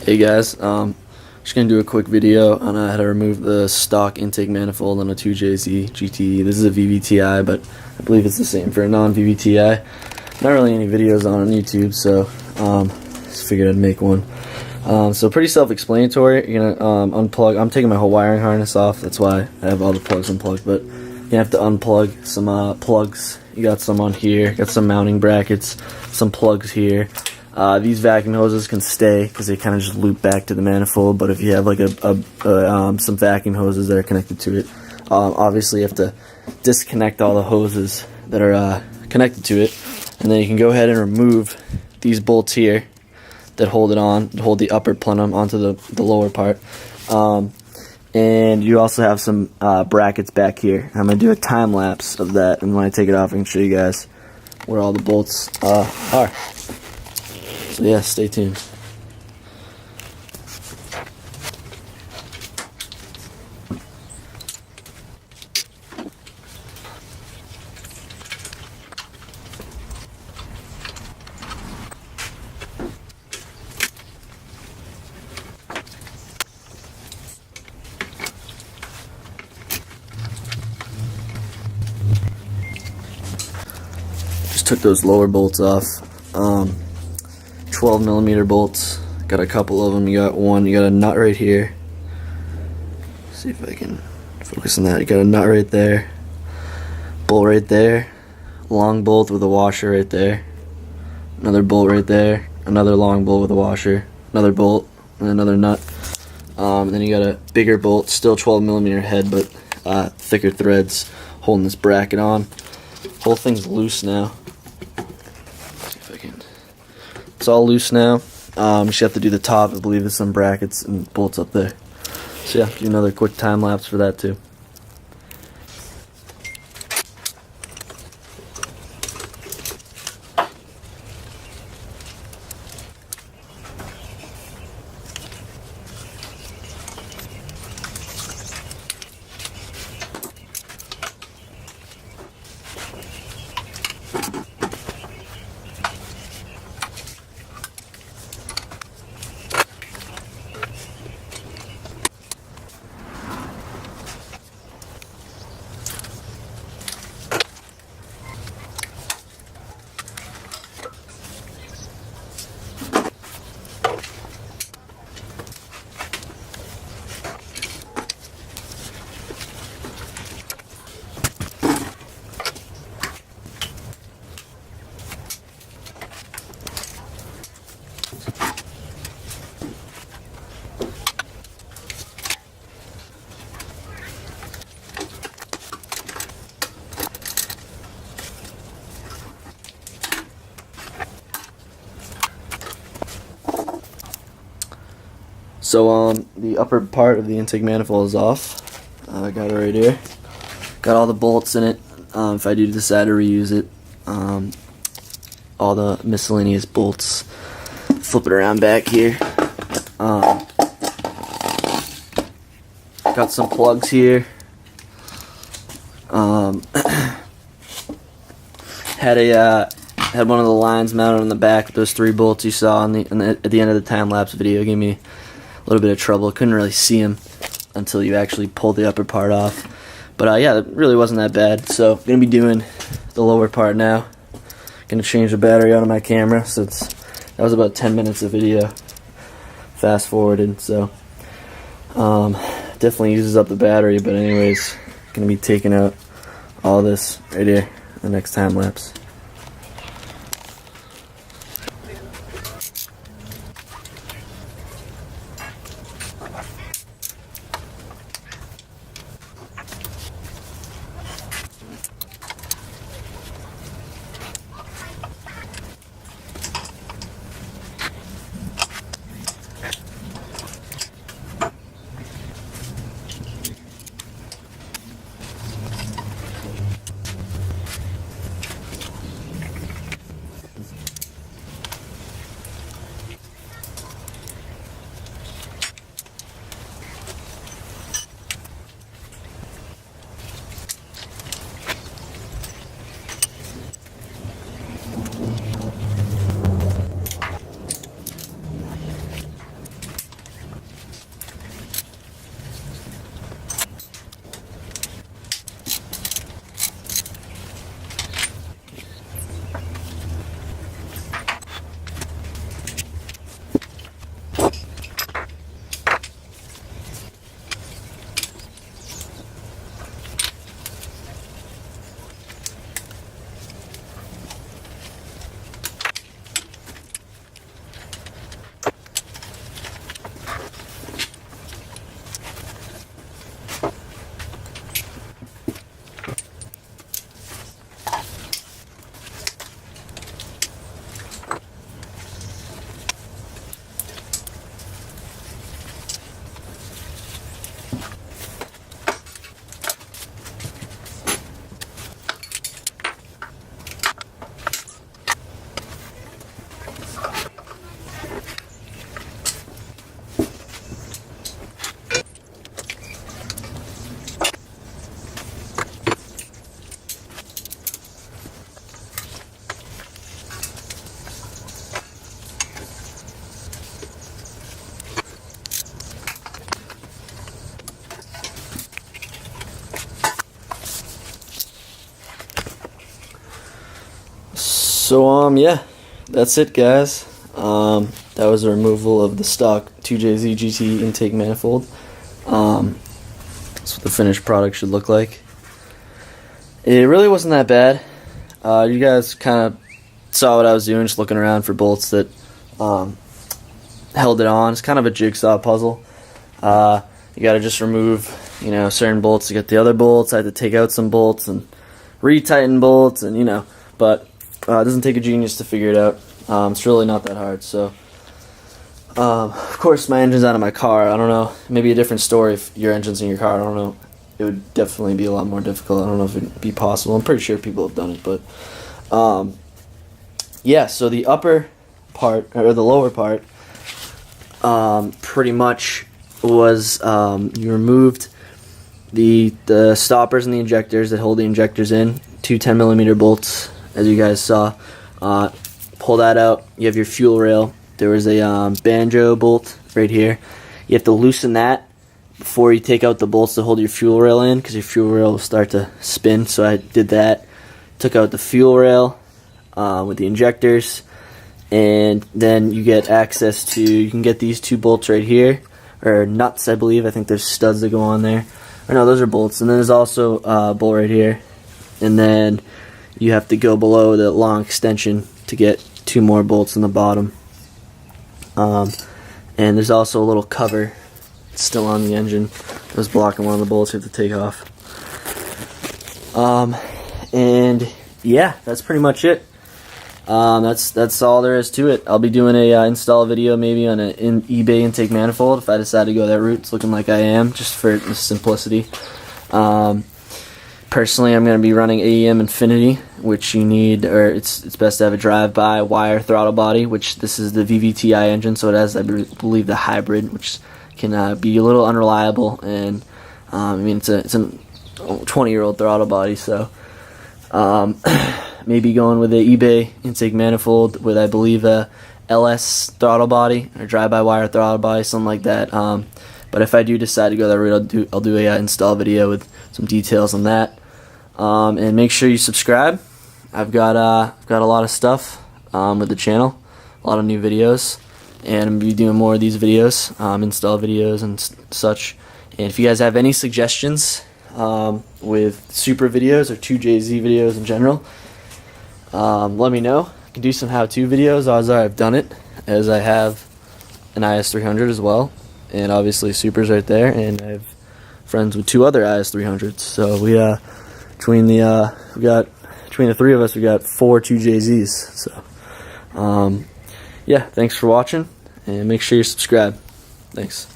Hey guys, just gonna do a quick video on how to remove the stock intake manifold on a 2jzgte. This is a VVTi, but I believe it's the same for a non-VVTi. Not really any videos on YouTube, so just figured I'd make one. So pretty self-explanatory. You're gonna unplug. I'm taking my whole wiring harness off. That's why I have all the plugs unplugged. But you have to unplug some plugs. You got some on here. Got some mounting brackets. Some plugs here. These vacuum hoses can stay because they kind of just loop back to the manifold, but if you have like some vacuum hoses that are connected to it, obviously you have to disconnect all the hoses that are connected to it, and then you can go ahead and remove these bolts here that hold it on, hold the upper plenum onto the lower part. And you also have some brackets back here. I'm going to do a time lapse of that, and when I take it off I can show you guys where all the bolts are. So yeah, stay tuned. Just took those lower bolts off. 12mm bolts. Got a couple of them. You got one. You got a nut right here. See if I can focus on that. You got a nut right there. Bolt right there. Long bolt with a washer right there. Another bolt right there. Another long bolt with a washer. Another bolt and another nut. And then you got a bigger bolt. Still 12mm head, but thicker threads holding this bracket on. Whole thing's loose now. It's all loose now. You just have to do the top. I believe there's some brackets and bolts up there. So yeah, do another quick time lapse for that too. So the upper part of the intake manifold is off. I got it right here. Got all the bolts in it. If I do decide to reuse it, all the miscellaneous bolts. Flip it around back here. Got some plugs here. Had one of the lines mounted on the back with those 3 bolts you saw at the end of the time lapse video. It gave me a little bit of trouble. Couldn't really see them until you actually pulled the upper part off. But yeah, it really wasn't that bad. So I'm gonna be doing the lower part now. Gonna change the battery out of my camera. So that was about 10 minutes of video. Fast forwarded. So definitely uses up the battery. But anyways, gonna be taking out all this right here. The next time lapse. So yeah, that's it, guys. That was a removal of the stock 2jzgte intake manifold. That's what the finished product should look like. It really wasn't that bad. You guys kind of saw what I was doing, just looking around for bolts that held it on. It's kind of a jigsaw puzzle. You got to just remove, certain bolts to get the other bolts. I had to take out some bolts and retighten bolts, and but it doesn't take a genius to figure it out. It's really not that hard. So, of course, my engine's out of my car. I don't know. Maybe a different story if your engine's in your car. I don't know. It would definitely be a lot more difficult. I don't know if it'd be possible. I'm pretty sure people have done it, but yeah. So the upper part or the lower part, pretty much was you removed the stoppers and the injectors that hold the injectors in. Two 10mm bolts, as you guys saw. Pull that out. You have your fuel rail. There was a banjo bolt right here. You have to loosen that before you take out the bolts to hold your fuel rail in, because your fuel rail will start to spin. So I did that. Took out the fuel rail with the injectors, and then you get access to, you can get these two bolts right here, or nuts, I believe. I think there's studs that go on there. Or no, those are bolts. And then there's also a bolt right here. And then you have to go below the long extension to get two more bolts in the bottom. And there's also a little cover still on the engine that was blocking one of the bolts you have to take off. And yeah, that's pretty much it. That's all there is to it. I'll be doing a install video maybe on an eBay intake manifold if I decide to go that route. It's looking like I am, just for the simplicity. Personally, I'm going to be running AEM Infinity, which you need, or it's best to have a drive-by wire throttle body, which this is the VVTi engine, so it has, I believe, the hybrid, which can be a little unreliable, and I mean it's a 20-year-old throttle body, so maybe going with the eBay intake manifold with, I believe, a LS throttle body or drive-by wire throttle body, something like that. But if I do decide to go that route, I'll do a install video with some details on that. And make sure you subscribe. I've got a lot of stuff with the channel, a lot of new videos, and I'm gonna be doing more of these videos, install videos and such. And if you guys have any suggestions with super videos or 2JZ videos in general, let me know. I can do some how-to videos as I've done it, as I have an IS300 as well, and obviously Super's right there, and I have friends with two other IS300s. So between the three of us, we got 4 2JZs. So yeah, thanks for watching, and make sure you subscribe. Thanks.